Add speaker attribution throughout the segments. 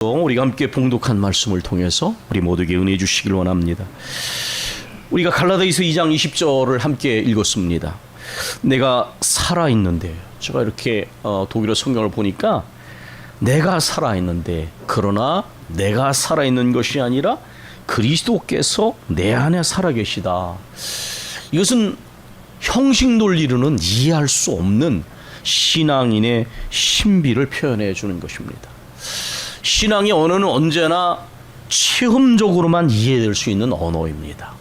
Speaker 1: 우리가 함께 봉독한 말씀을 통해서 우리 모두에게 은혜 주시길 원합니다. 우리가 갈라디아서 2장 20절을 함께 읽었습니다. 내가 살아있는데, 제가 이렇게 독일어 성경을 보니까 내가 살아있는데, 그러나 내가 살아있는 것이 아니라 그리스도께서 내 안에 살아계시다. 이것은 형식 논리로는 이해할 수 없는 신앙인의 신비를 표현해 주는 것입니다. 신앙의 언어는 언제나 체험적으로만 이해될 수 있는 언어입니다.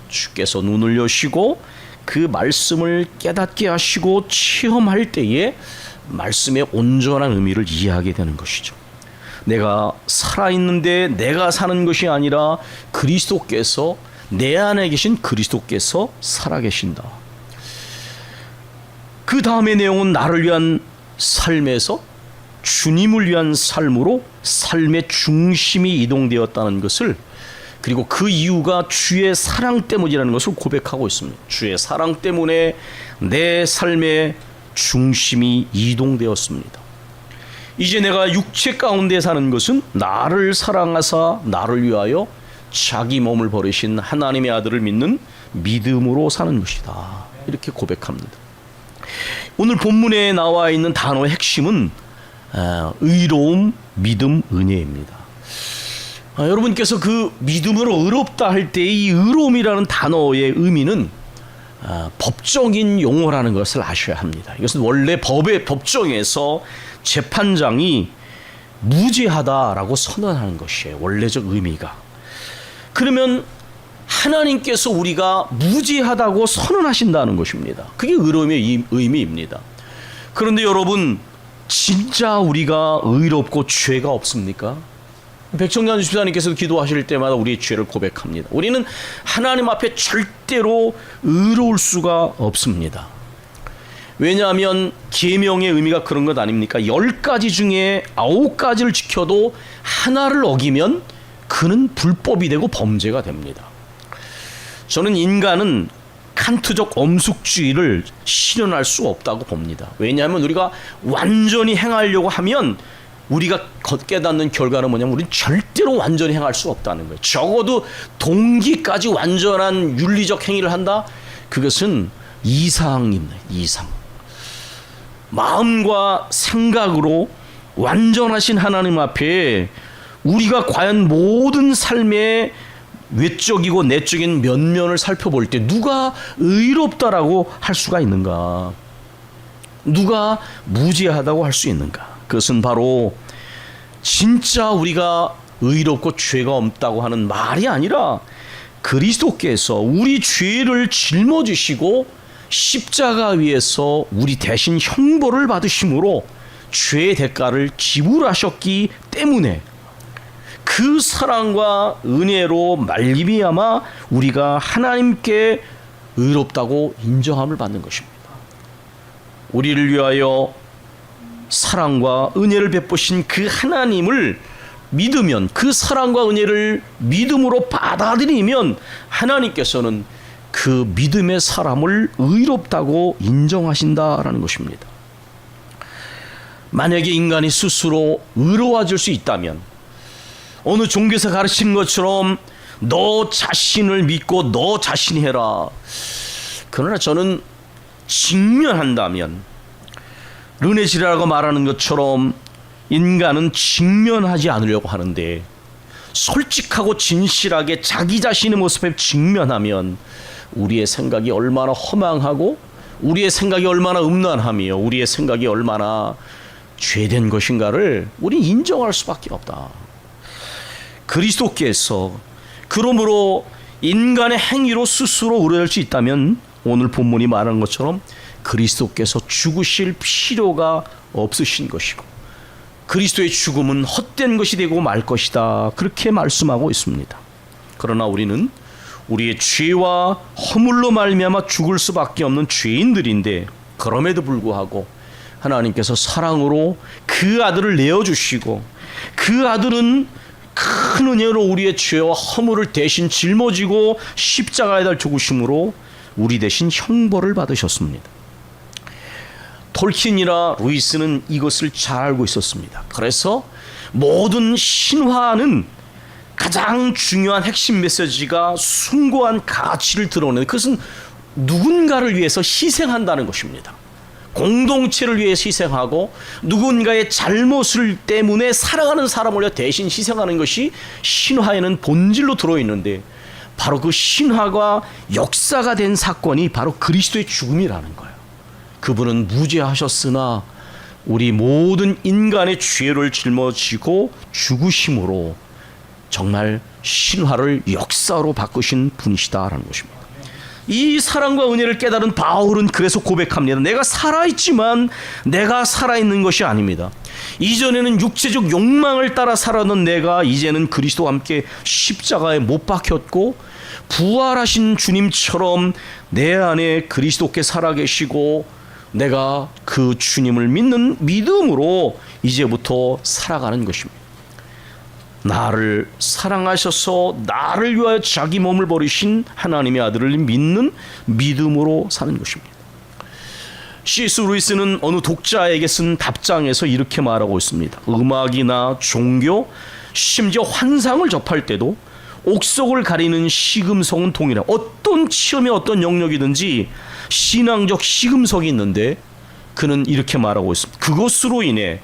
Speaker 1: 주께서 눈을 여시고 그 말씀을 깨닫게 하시고 체험할 때에 말씀의 온전한 의미를 이해하게 되는 것이죠. 내가 살아있는데 내가 사는 것이 아니라 그리스도께서, 내 안에 계신 그리스도께서 살아계신다. 그 다음의 내용은 나를 위한 삶에서 주님을 위한 삶으로 삶의 중심이 이동되었다는 것을, 그리고 그 이유가 주의 사랑 때문이라는 것을 고백하고 있습니다. 주의 사랑 때문에 내 삶의 중심이 이동되었습니다. 이제 내가 육체 가운데 사는 것은 나를 사랑하사 나를 위하여 자기 몸을 버리신 하나님의 아들을 믿는 믿음으로 사는 것이다. 이렇게 고백합니다. 오늘 본문에 나와 있는 단어의 핵심은 의로움, 믿음, 은혜입니다. 여러분께서 그 믿음으로 의롭다 할 때 이 의로움이라는 단어의 의미는 법적인 용어라는 것을 아셔야 합니다. 이것은 원래 법정에서 재판장이 무죄하다라고 선언하는 것이에요. 원래적 의미가. 그러면 하나님께서 우리가 무죄하다고 선언하신다는 것입니다. 그게 의로움의 의미입니다. 그런데 여러분, 진짜 우리가 의롭고 죄가 없습니까? 백청년 집사님께서도 기도하실 때마다 우리의 죄를 고백합니다. 우리는 하나님 앞에 절대로 의로울 수가 없습니다. 왜냐하면 계명의 의미가 그런 것 아닙니까? 10가지 중에 9가지를 지켜도 하나를 어기면 그는 불법이 되고 범죄가 됩니다. 저는 인간은 칸트적 엄숙주의를 실현할 수 없다고 봅니다. 왜냐하면 우리가 완전히 행하려고 하면 우리가 깨닫는 결과는 뭐냐면 우리는 절대로 완전히 행할 수 없다는 거예요. 적어도 동기까지 완전한 윤리적 행위를 한다? 그것은 이상입니다. 이상. 마음과 생각으로 완전하신 하나님 앞에 우리가 과연 모든 삶의 외적이고 내적인 면면을 살펴볼 때 누가 의롭다라고 할 수가 있는가? 누가 무죄하다고 할 수 있는가? 그것은 바로 진짜 우리가 의롭고 죄가 없다고 하는 말이 아니라 그리스도께서 우리 죄를 짊어지시고 십자가 위에서 우리 대신 형벌을 받으심으로 죄의 대가를 지불하셨기 때문에 그 사랑과 은혜로 말미암아 우리가 하나님께 의롭다고 인정함을 받는 것입니다. 우리를 위하여 사랑과 은혜를 베푸신 그 하나님을 믿으면, 그 사랑과 은혜를 믿음으로 받아들이면 하나님께서는 그 믿음의 사람을 의롭다고 인정하신다라는 것입니다. 만약에 인간이 스스로 의로워질 수 있다면, 어느 종교에서 가르치는 것처럼 너 자신을 믿고 너 자신이 해라. 그러나 저는 직면한다면, 르네지라고 말하는 것처럼 인간은 직면하지 않으려고 하는데 솔직하고 진실하게 자기 자신의 모습에 직면하면 우리의 생각이 얼마나 허망하고 우리의 생각이 얼마나 음란하며 우리의 생각이 얼마나 죄된 것인가를 우리는 인정할 수밖에 없다. 그리스도께서 그러므로 인간의 행위로 스스로 의로울 수 있다면 오늘 본문이 말하는 것처럼 그리스도께서 죽으실 필요가 없으신 것이고 그리스도의 죽음은 헛된 것이 되고 말 것이다. 그렇게 말씀하고 있습니다. 그러나 우리는 우리의 죄와 허물로 말미암아 죽을 수밖에 없는 죄인들인데, 그럼에도 불구하고 하나님께서 사랑으로 그 아들을 내어주시고 그 아들은 큰 은혜로 우리의 죄와 허물을 대신 짊어지고 십자가에 달 죽으심으로 우리 대신 형벌을 받으셨습니다. 톨킨이나 루이스는 이것을 잘 알고 있었습니다. 그래서 모든 신화는 가장 중요한 핵심 메시지가 숭고한 가치를 드러내는, 그것은 누군가를 위해서 희생한다는 것입니다. 공동체를 위해서 희생하고 누군가의 잘못을 때문에 살아가는 사람을 위해 대신 희생하는 것이 신화에는 본질로 들어있는데, 바로 그 신화가 역사가 된 사건이 바로 그리스도의 죽음이라는 거예요. 그분은 무죄하셨으나 우리 모든 인간의 죄를 짊어지고 죽으심으로 정말 신화를 역사로 바꾸신 분이시다라는 것입니다. 이 사랑과 은혜를 깨달은 바울은 그래서 고백합니다. 내가 살아있지만 내가 살아있는 것이 아닙니다. 이전에는 육체적 욕망을 따라 살았던 내가 이제는 그리스도와 함께 십자가에 못 박혔고, 부활하신 주님처럼 내 안에 그리스도께 살아계시고 내가 그 주님을 믿는 믿음으로 이제부터 살아가는 것입니다. 나를 사랑하셔서 나를 위하여 자기 몸을 버리신 하나님의 아들을 믿는 믿음으로 사는 것입니다. C.S. 루이스는 어느 독자에게 쓴 답장에서 이렇게 말하고 있습니다. 음악이나 종교, 심지어 환상을 접할 때도 옥석을 가리는 시금석은 동일해. 어떤 체험의 어떤 영역이든지 신앙적 시금석이 있는데, 그는 이렇게 말하고 있습니다. 그것으로 인해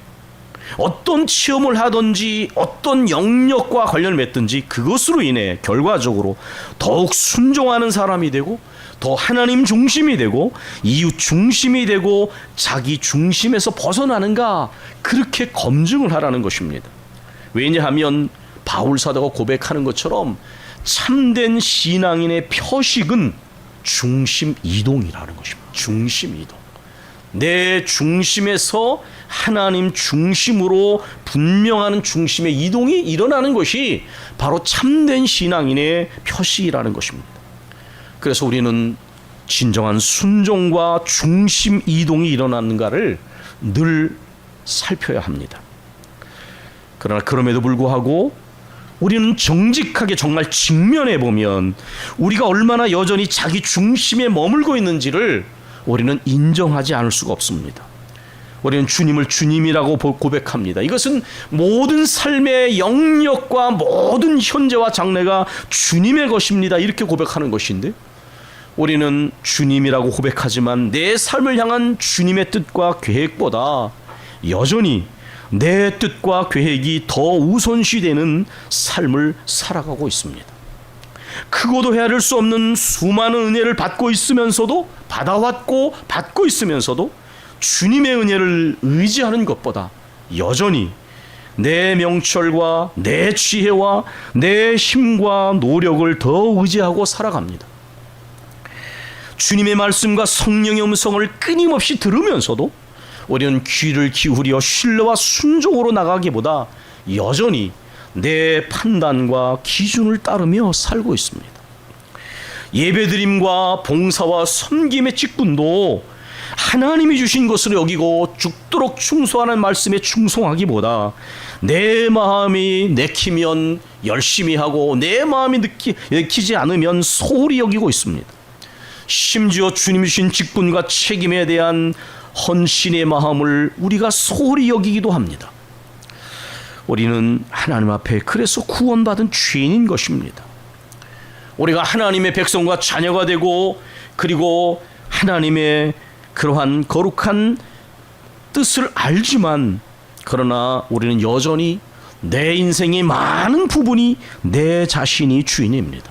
Speaker 1: 어떤 체험을 하든지 어떤 영역과 관련을 맺든지 그것으로 인해 결과적으로 더욱 순종하는 사람이 되고, 더 하나님 중심이 되고 이웃 중심이 되고 자기 중심에서 벗어나는가, 그렇게 검증을 하라는 것입니다. 왜냐하면 바울 사도가 고백하는 것처럼 참된 신앙인의 표식은 중심 이동이라는 것입니다. 중심 이동. 내 중심에서 하나님 중심으로 분명한 중심의 이동이 일어나는 것이 바로 참된 신앙인의 표식이라는 것입니다. 그래서 우리는 진정한 순종과 중심 이동이 일어나는가를 늘 살펴야 합니다. 그러나 그럼에도 불구하고 우리는 정직하게 정말 직면해 보면 우리가 얼마나 여전히 자기 중심에 머물고 있는지를 우리는 인정하지 않을 수가 없습니다. 우리는 주님을 주님이라고 고백합니다. 이것은 모든 삶의 영역과 모든 현재와 장래가 주님의 것입니다, 이렇게 고백하는 것인데, 우리는 주님이라고 고백하지만 내 삶을 향한 주님의 뜻과 계획보다 여전히 내 뜻과 계획이 더 우선시되는 삶을 살아가고 있습니다. 크고도 헤아릴 수 없는 수많은 은혜를 받고 있으면서도, 받아왔고 받고 있으면서도 주님의 은혜를 의지하는 것보다 여전히 내 명철과 내 지혜와 내 힘과 노력을 더 의지하고 살아갑니다. 주님의 말씀과 성령의 음성을 끊임없이 들으면서도 우리는 귀를 기울여 신뢰와 순종으로 나가기보다 여전히 내 판단과 기준을 따르며 살고 있습니다. 예배드림과 봉사와 섬김의 직분도 하나님이 주신 것으로 여기고 죽도록 충성하는 말씀에 충성하기보다 내 마음이 내키면 열심히 하고 내 마음이 내키지 않으면 소홀히 여기고 있습니다. 심지어 주님이 주신 직분과 책임에 대한 헌신의 마음을 우리가 소홀히 여기기도 합니다. 우리는 하나님 앞에 그래서 구원받은 죄인인 것입니다. 우리가 하나님의 백성과 자녀가 되고, 그리고 하나님의 그러한 거룩한 뜻을 알지만, 그러나 우리는 여전히 내 인생의 많은 부분이 내 자신이 주인입니다.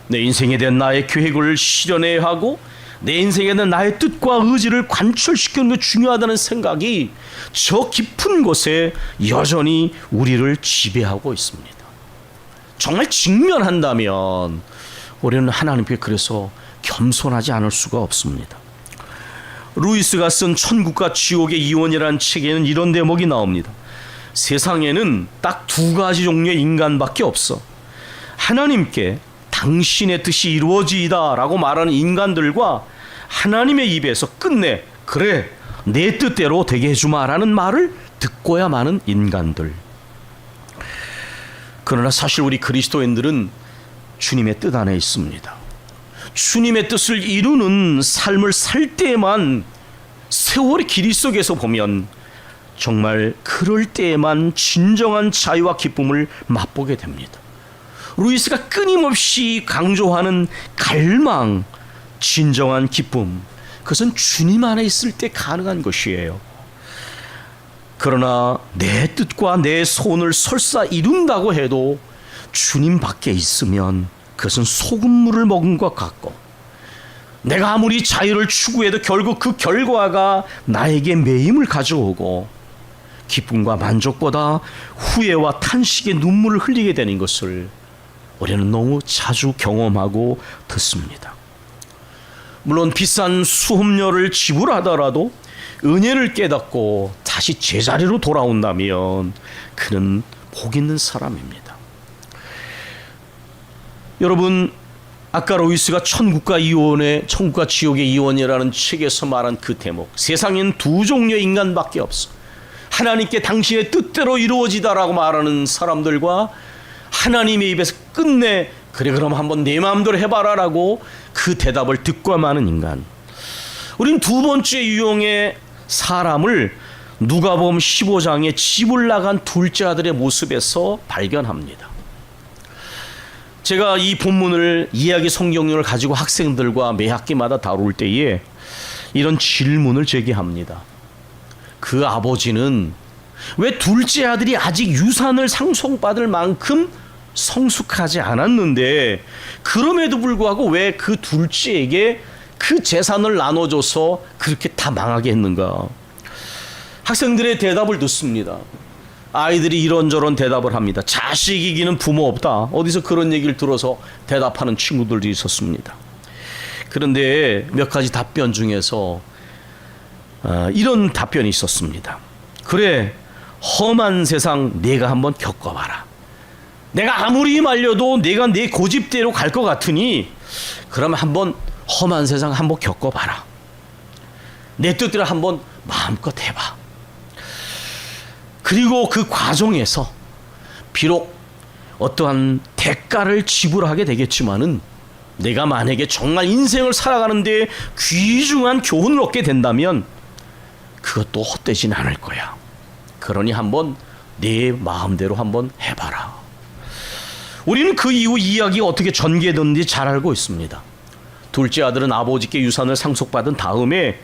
Speaker 1: 내 인생에 대한 나의 계획을 실현해야 하고 내 인생에 대한 나의 뜻과 의지를 관철시키는 게 중요하다는 생각이 저 깊은 곳에 여전히 우리를 지배하고 있습니다. 정말 직면한다면 우리는 하나님께 그래서 겸손하지 않을 수가 없습니다. 루이스가 쓴 천국과 지옥의 이원이라는 책에는 이런 대목이 나옵니다. 세상에는 딱 두 가지 종류의 인간밖에 없어. 하나님께 당신의 뜻이 이루어지이다 라고 말하는 인간들과 하나님의 입에서 끝내 그래 내 뜻대로 되게 해주마 라는 말을 듣고야 마는 인간들. 그러나 사실 우리 그리스도인들은 주님의 뜻 안에 있습니다. 주님의 뜻을 이루는 삶을 살 때에만 세월의 길이 속에서 보면 정말 그럴 때에만 진정한 자유와 기쁨을 맛보게 됩니다. 루이스가 끊임없이 강조하는 갈망, 진정한 기쁨, 그것은 주님 안에 있을 때 가능한 것이에요. 그러나 내 뜻과 내 소원을 설사 이룬다고 해도 주님 밖에 있으면 그것은 소금물을 먹은 것 같고, 내가 아무리 자유를 추구해도 결국 그 결과가 나에게 매임을 가져오고 기쁨과 만족보다 후회와 탄식의 눈물을 흘리게 되는 것을 우리는 너무 자주 경험하고 듣습니다. 물론 비싼 수업료를 지불하더라도 은혜를 깨닫고 다시 제자리로 돌아온다면 그는 복 있는 사람입니다. 여러분, 아까 로이스가 천국과 지옥의 이원이라는 책에서 말한 그 대목, 세상엔 두 종류의 인간밖에 없어. 하나님께 당신의 뜻대로 이루어지다라고 말하는 사람들과 하나님의 입에서 끝내 그래 그럼 한번 내 마음대로 해봐라라고 그 대답을 듣고 마는 인간. 우린 두 번째 유형의 사람을 누가복음 15장에 집을 나간 둘째 아들의 모습에서 발견합니다. 제가 이 본문을 이야기 성경론을 가지고 학생들과 매 학기마다 다룰 때에 이런 질문을 제기합니다. 그 아버지는 왜 둘째 아들이 아직 유산을 상속받을 만큼 성숙하지 않았는데 그럼에도 불구하고 왜 그 둘째에게 그 재산을 나눠줘서 그렇게 다 망하게 했는가? 학생들의 대답을 듣습니다. 아이들이 이런저런 대답을 합니다. 자식 이기는 부모 없다. 어디서 그런 얘기를 들어서 대답하는 친구들도 있었습니다. 그런데 몇 가지 답변 중에서 이런 답변이 있었습니다. 그래, 험한 세상 내가 한번 겪어봐라. 내가 아무리 말려도 내가 내 고집대로 갈 것 같으니 그러면 한번 험한 세상 한번 겪어봐라. 내 뜻대로 한번 마음껏 해봐. 그리고 그 과정에서 비록 어떠한 대가를 지불하게 되겠지만은 내가 만약에 정말 인생을 살아가는데 귀중한 교훈을 얻게 된다면 그것도 헛되진 않을 거야. 그러니 한번 내 마음대로 한번 해봐라. 우리는 그 이후 이야기가 어떻게 전개됐는지 잘 알고 있습니다. 둘째 아들은 아버지께 유산을 상속받은 다음에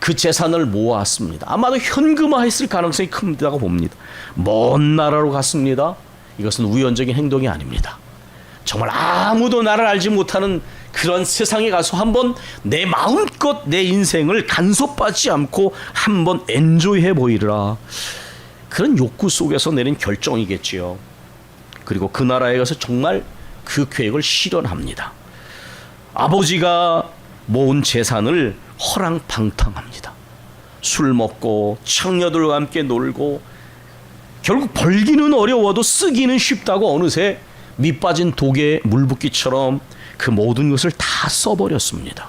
Speaker 1: 그 재산을 모았습니다. 아마도 현금화했을 가능성이 크다고 봅니다. 먼 나라로 갔습니다. 이것은 우연적인 행동이 아닙니다. 정말 아무도 나를 알지 못하는 그런 세상에 가서 한번 내 마음껏 내 인생을 간섭받지 않고 한번 엔조이해 보이라. 그런 욕구 속에서 내린 결정이겠지요. 그리고 그 나라에 가서 정말 그 계획을 실현합니다. 아버지가 모은 재산을 허랑방탕합니다. 술 먹고 창녀들과 함께 놀고 결국 벌기는 어려워도 쓰기는 쉽다고 어느새 밑빠진 독에 물붓기처럼 그 모든 것을 다 써버렸습니다.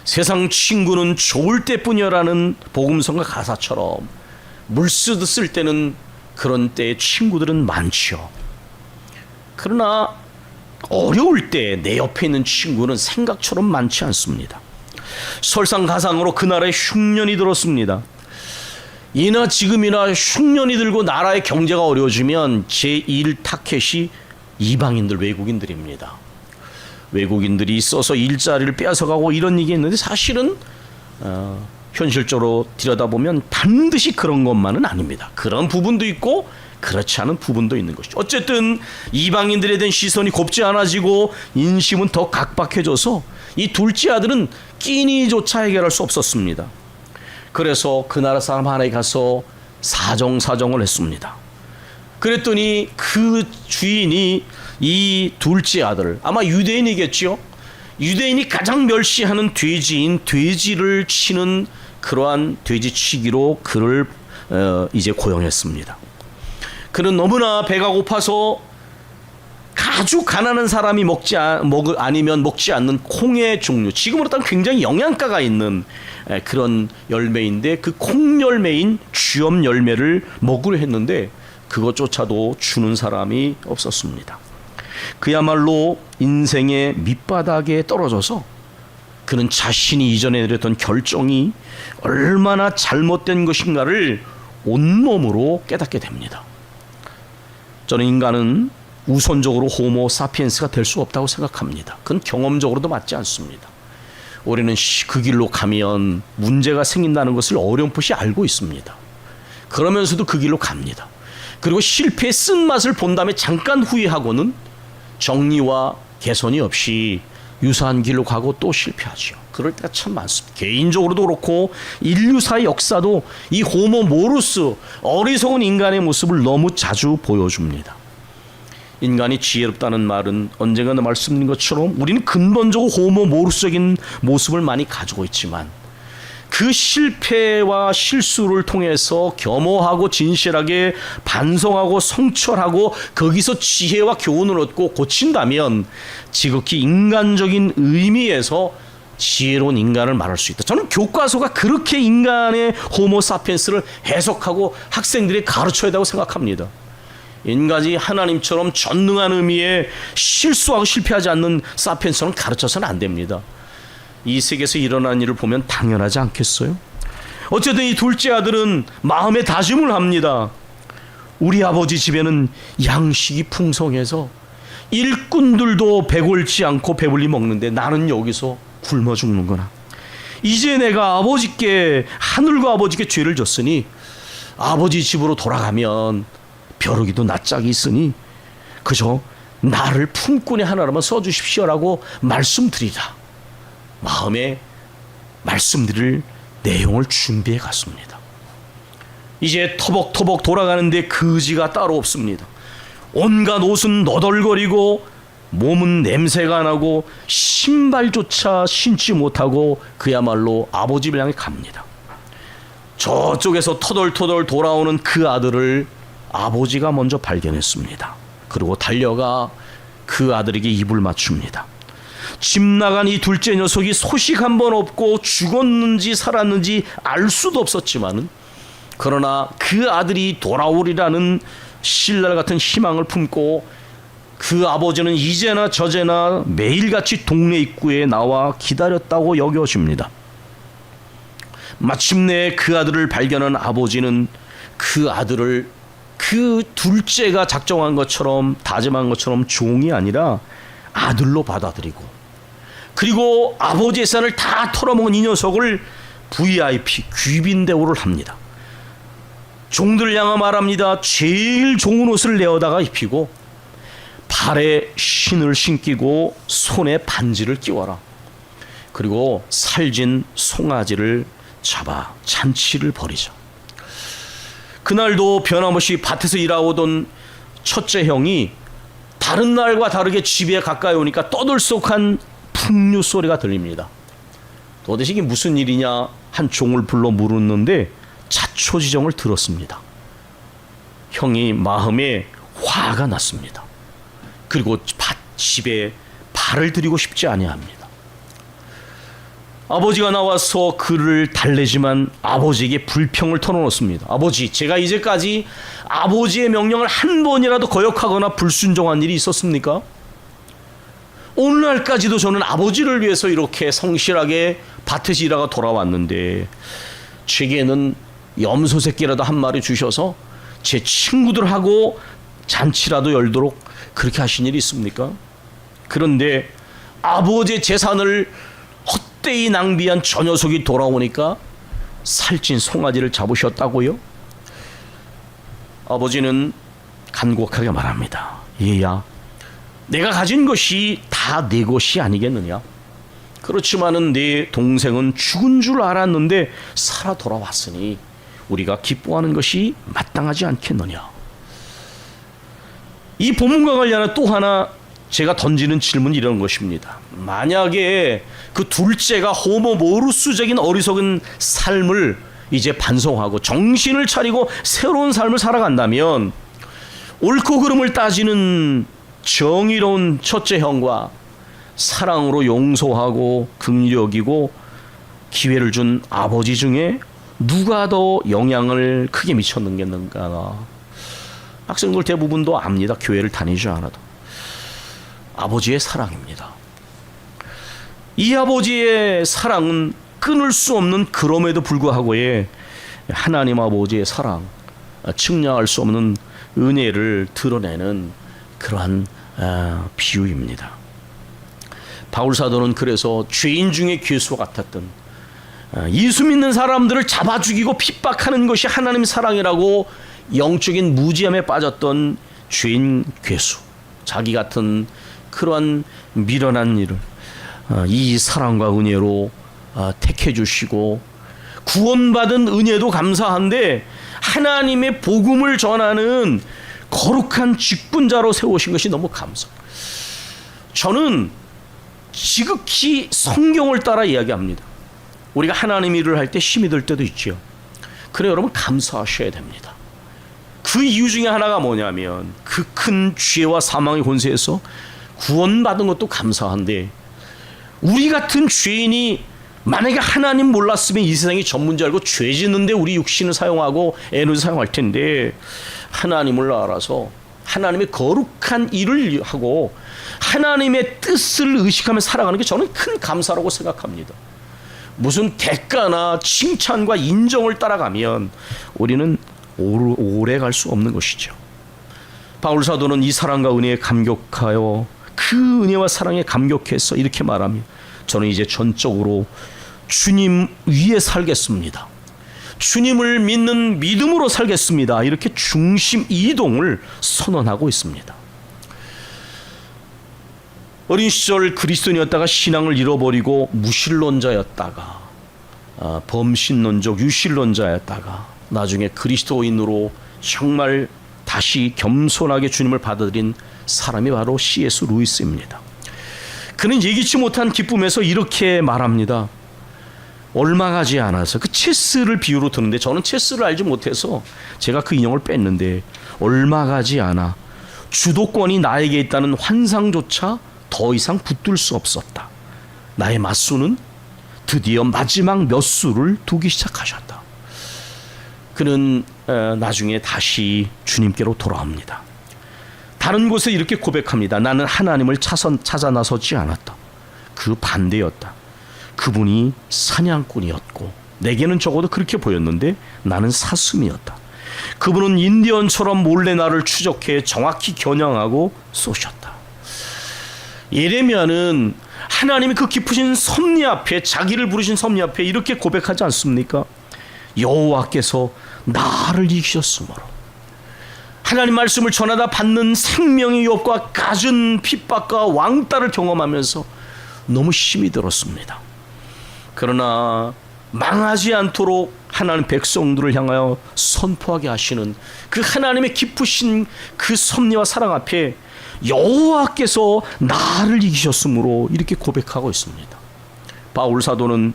Speaker 1: 세상 친구는 좋을 때뿐이라는 복음성가 가사처럼 물 쓰듯 쓸 때는 그런 때의 친구들은 많죠. 그러나 어려울 때 내 옆에 있는 친구는 생각처럼 많지 않습니다. 설상가상으로 그 나라에 흉년이 들었습니다. 이나 지금이나 흉년이 들고 나라의 경제가 어려워지면 제1 타켓이 이방인들, 외국인들입니다. 외국인들이 있어서 일자리를 뺏어가고 이런 얘기 했는데 사실은 현실적으로 들여다보면 반드시 그런 것만은 아닙니다. 그런 부분도 있고 그렇지 않은 부분도 있는 것이죠. 어쨌든 이방인들에 대한 시선이 곱지 않아지고 인심은 더 각박해져서 이 둘째 아들은 끼니조차 해결할 수 없었습니다. 그래서 그 나라 사람 하나에 가서 사정을 했습니다. 그랬더니 그 주인이 이 둘째 아들, 아마 유대인이겠죠. 유대인이 가장 멸시하는 돼지인 돼지를 치는 그러한 돼지치기로 그를 이제 고용했습니다. 그는 너무나 배가 고파서 아주 가난한 사람이 아니면 먹지 않는 콩의 종류, 지금으로 따르면 굉장히 영양가가 있는 그런 열매인데 그 콩열매인 쥐엄 열매를 먹으려 했는데 그것조차도 주는 사람이 없었습니다. 그야말로 인생의 밑바닥에 떨어져서 그는 자신이 이전에 내렸던 결정이 얼마나 잘못된 것인가를 온몸으로 깨닫게 됩니다. 저는 인간은 우선적으로 호모 사피엔스가 될 수 없다고 생각합니다. 그건 경험적으로도 맞지 않습니다. 우리는 그 길로 가면 문제가 생긴다는 것을 어렴풋이 알고 있습니다. 그러면서도 그 길로 갑니다. 그리고 실패의 쓴맛을 본 다음에 잠깐 후회하고는 정리와 개선이 없이 유사한 길로 가고 또 실패하죠. 그럴 때가 참 많습니다. 개인적으로도 그렇고 인류사의 역사도 이 호모 모루스, 어리석은 인간의 모습을 너무 자주 보여줍니다. 인간이 지혜롭다는 말은 언젠가 말씀드린 것처럼 우리는 근본적으로 호모 모루스적인 모습을 많이 가지고 있지만 그 실패와 실수를 통해서 겸허하고 진실하게 반성하고 성찰하고 거기서 지혜와 교훈을 얻고 고친다면 지극히 인간적인 의미에서 지혜로운 인간을 말할 수 있다. 저는 교과서가 그렇게 인간의 호모 사피엔스를 해석하고 학생들이 가르쳐야 한다고 생각합니다. 인간이 하나님처럼 전능한 의미의 실수하고 실패하지 않는 사피엔스는 가르쳐서는 안 됩니다. 이 세계에서 일어난 일을 보면 당연하지 않겠어요? 어쨌든 이 둘째 아들은 마음에 다짐을 합니다. 우리 아버지 집에는 양식이 풍성해서 일꾼들도 배골지 않고 배불리 먹는데 나는 여기서 굶어 죽는구나. 이제 내가 아버지께, 하늘과 아버지께 죄를 졌으니 아버지 집으로 돌아가면 벼룩이도 낯짝이 있으니 그저 나를 품꾼의 하나로만 써주십시오라고 말씀드리라. 마음에 말씀드릴 내용을 준비해 갔습니다. 이제 터벅터벅 돌아가는데 거지가 따로 없습니다. 온갖 옷은 너덜거리고 몸은 냄새가 나고 신발조차 신지 못하고 그야말로 아버지를 향해 갑니다. 저쪽에서 터덜터덜 돌아오는 그 아들을 아버지가 먼저 발견했습니다. 그리고 달려가 그 아들에게 입을 맞춥니다. 집 나간 이 둘째 녀석이 소식 한 번 없고 죽었는지 살았는지 알 수도 없었지만은 그러나 그 아들이 돌아오리라는 신랄 같은 희망을 품고 그 아버지는 이제나 저제나 매일같이 동네 입구에 나와 기다렸다고 여겨집니다. 마침내 그 아들을 발견한 아버지는 그 아들을 그 둘째가 작정한 것처럼 다짐한 것처럼 종이 아니라 아들로 받아들이고 그리고 아버지의 산을 다 털어먹은 이 녀석을 VIP 귀빈 대우를 합니다. 종들을 향하 말합니다. 제일 좋은 옷을 내어다가 입히고 발에 신을 신기고 손에 반지를 끼워라. 그리고 살진 송아지를 잡아 잔치를 벌이자. 그날도 변함없이 밭에서 일하오던 첫째 형이 다른 날과 다르게 집에 가까이 오니까 떠들썩한 풍류 소리가 들립니다. 도대체 이게 무슨 일이냐 한 종을 불러 물었는데 자초지정을 들었습니다. 형이 마음에 화가 났습니다. 그리고 집에 발을 들이고 싶지 아니합니다. 아버지가 나와서 그를 달래지만 아버지에게 불평을 털어놓습니다. 아버지, 제가 이제까지 아버지의 명령을 한 번이라도 거역하거나 불순종한 일이 있었습니까? 오늘날까지도 저는 아버지를 위해서 이렇게 성실하게 밭에서 일하고 돌아왔는데 제게는 염소 새끼라도 한 마리 주셔서 제 친구들하고 잔치라도 열도록 그렇게 하신 일이 있습니까? 그런데 아버지의 재산을 헛되이 낭비한 저 녀석이 돌아오니까 살찐 송아지를 잡으셨다고요? 아버지는 간곡하게 말합니다. 얘야, 내가 가진 것이 다 내 것이 아니겠느냐? 그렇지만은 내 동생은 죽은 줄 알았는데 살아 돌아왔으니 우리가 기뻐하는 것이 마땅하지 않겠느냐? 이 본문과 관련한 또 하나 제가 던지는 질문이 이런 것입니다. 만약에 그 둘째가 호모 모루스적인 어리석은 삶을 이제 반성하고 정신을 차리고 새로운 삶을 살아간다면 옳고 그름을 따지는 정의로운 첫째 형과 사랑으로 용서하고 긍휼히 여기고 기회를 준 아버지 중에 누가 더 영향을 크게 미쳤는가? 학생들 대부분도 압니다. 교회를 다니지 않아도. 아버지의 사랑입니다. 이 아버지의 사랑은 끊을 수 없는 그럼에도 불구하고의 하나님 아버지의 사랑, 측량할 수 없는 은혜를 드러내는 그러한 비유입니다. 바울 사도는 그래서 죄인 중에 괴수 같았던 예수 믿는 사람들을 잡아 죽이고 핍박하는 것이 하나님의 사랑이라고 영적인 무지함에 빠졌던 죄인 괴수, 자기 같은 그러한 미련한 일을 이 사랑과 은혜로 택해 주시고 구원받은 은혜도 감사한데 하나님의 복음을 전하는 거룩한 직분자로 세우신 것이 너무 감사합니다. 저는 지극히 성경을 따라 이야기합니다. 우리가 하나님 일을 할 때 힘이 들 때도 있죠. 그래 여러분 감사하셔야 됩니다. 그 이유 중에 하나가 뭐냐면 그 큰 죄와 사망의 권세에서 구원받은 것도 감사한데 우리 같은 죄인이 만약에 하나님 몰랐으면 이 세상이 전문지 알고 죄 짓는데 우리 육신을 사용하고 에너지 사용할 텐데 하나님을 알아서 하나님의 거룩한 일을 하고 하나님의 뜻을 의식하며 살아가는 게 저는 큰 감사라고 생각합니다. 무슨 대가나 칭찬과 인정을 따라가면 우리는 오래 갈 수 없는 것이죠. 바울 사도는 이 사랑과 은혜에 감격하여 그 은혜와 사랑에 감격해서 이렇게 말합니다. 저는 이제 전적으로 주님 위에 살겠습니다. 주님을 믿는 믿음으로 살겠습니다. 이렇게 중심 이동을 선언하고 있습니다. 어린 시절 그리스도인이었다가 신앙을 잃어버리고 무신론자였다가 범신론적 유신론자였다가 나중에 그리스도인으로 정말 다시 겸손하게 주님을 받아들인 사람이 바로 C.S. 루이스입니다. 그는 예기치 못한 기쁨에서 이렇게 말합니다. 얼마 가지 않아서 그 체스를 비유로 드는데 저는 체스를 알지 못해서 제가 그 인형을 뺐는데 얼마 가지 않아 주도권이 나에게 있다는 환상조차 더 이상 붙들 수 없었다. 나의 맞수는 드디어 마지막 몇 수를 두기 시작하셨다. 그는 나중에 다시 주님께로 돌아옵니다. 다른 곳에 이렇게 고백합니다. 나는 하나님을 찾아 나서지 않았다. 그 반대였다. 그분이 사냥꾼이었고 내게는 적어도 그렇게 보였는데 나는 사슴이었다. 그분은 인디언처럼 몰래 나를 추적해 정확히 겨냥하고 쏘셨다. 예레미야는 하나님이 그 깊으신 섭리 앞에 자기를 부르신 섭리 앞에 이렇게 고백하지 않습니까? 여호와께서 나를 이기셨으므로 하나님 말씀을 전하다 받는 생명의 유업과 갖은 핍박과 왕따를 경험하면서 너무 힘이 들었습니다. 그러나 망하지 않도록 하나님 백성들을 향하여 선포하게 하시는 그 하나님의 깊으신 그 섭리와 사랑 앞에 여호와께서 나를 이기셨으므로 이렇게 고백하고 있습니다. 바울 사도는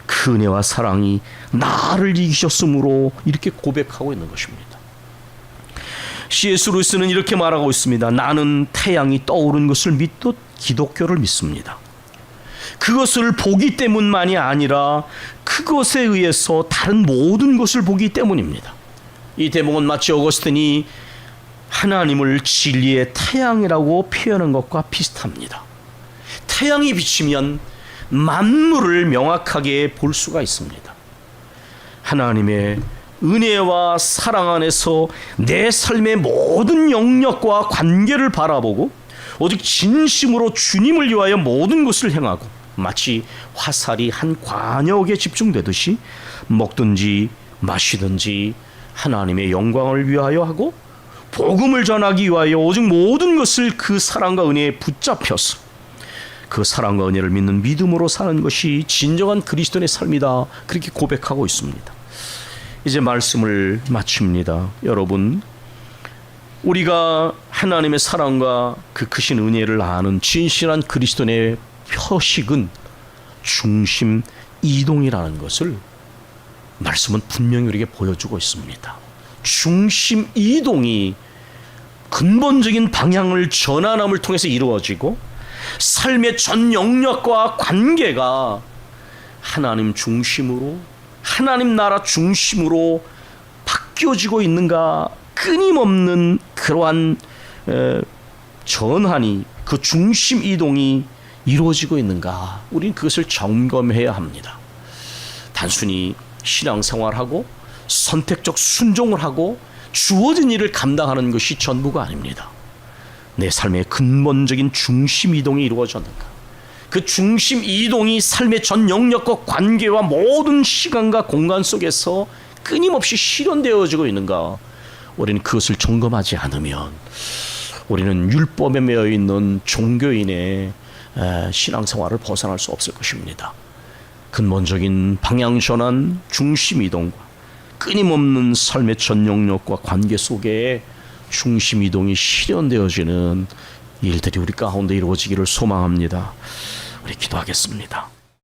Speaker 1: 그 은혜와 사랑이 나를 이기셨으므로 이렇게 고백하고 있는 것입니다. C.S. 루이스는 이렇게 말하고 있습니다. 나는 태양이 떠오른 것을 믿듯 기독교를 믿습니다. 그것을 보기 때문만이 아니라 그것에 의해서 다른 모든 것을 보기 때문입니다. 이 대목은 마치 어거스틴이 하나님을 진리의 태양이라고 표현한 것과 비슷합니다. 태양이 비치면 만물을 명확하게 볼 수가 있습니다. 하나님의 은혜와 사랑 안에서 내 삶의 모든 영역과 관계를 바라보고 오직 진심으로 주님을 위하여 모든 것을 행하고 마치 화살이 한 관역에 집중되듯이 먹든지 마시든지 하나님의 영광을 위하여 하고 복음을 전하기 위하여 오직 모든 것을 그 사랑과 은혜에 붙잡혀서 그 사랑과 은혜를 믿는 믿음으로 사는 것이 진정한 그리스도인의 삶이다. 그렇게 고백하고 있습니다. 이제 말씀을 마칩니다. 여러분, 우리가 하나님의 사랑과 그 크신 은혜를 아는 진실한 그리스도인의 표식은 중심 이동이라는 것을 말씀은 분명히 우리에게 보여주고 있습니다. 중심 이동이 근본적인 방향을 전환함을 통해서 이루어지고 삶의 전 영역과 관계가 하나님 중심으로 하나님 나라 중심으로 바뀌어지고 있는가, 끊임없는 그러한 전환이 그 중심 이동이 이루어지고 있는가, 우리는 그것을 점검해야 합니다. 단순히 신앙생활하고 선택적 순종을 하고 주어진 일을 감당하는 것이 전부가 아닙니다. 내 삶의 근본적인 중심 이동이 이루어졌는가? 그 중심 이동이 삶의 전 영역과 관계와 모든 시간과 공간 속에서 끊임없이 실현되어지고 있는가? 우리는 그것을 점검하지 않으면 우리는 율법에 매여 있는 종교인의 신앙생활을 벗어날 수 없을 것입니다. 근본적인 방향 전환, 중심 이동과 끊임없는 삶의 전 영역과 관계 속에 중심 이동이 실현되어지는 일들이 우리 가운데 이루어지기를 소망합니다. 우리 기도하겠습니다.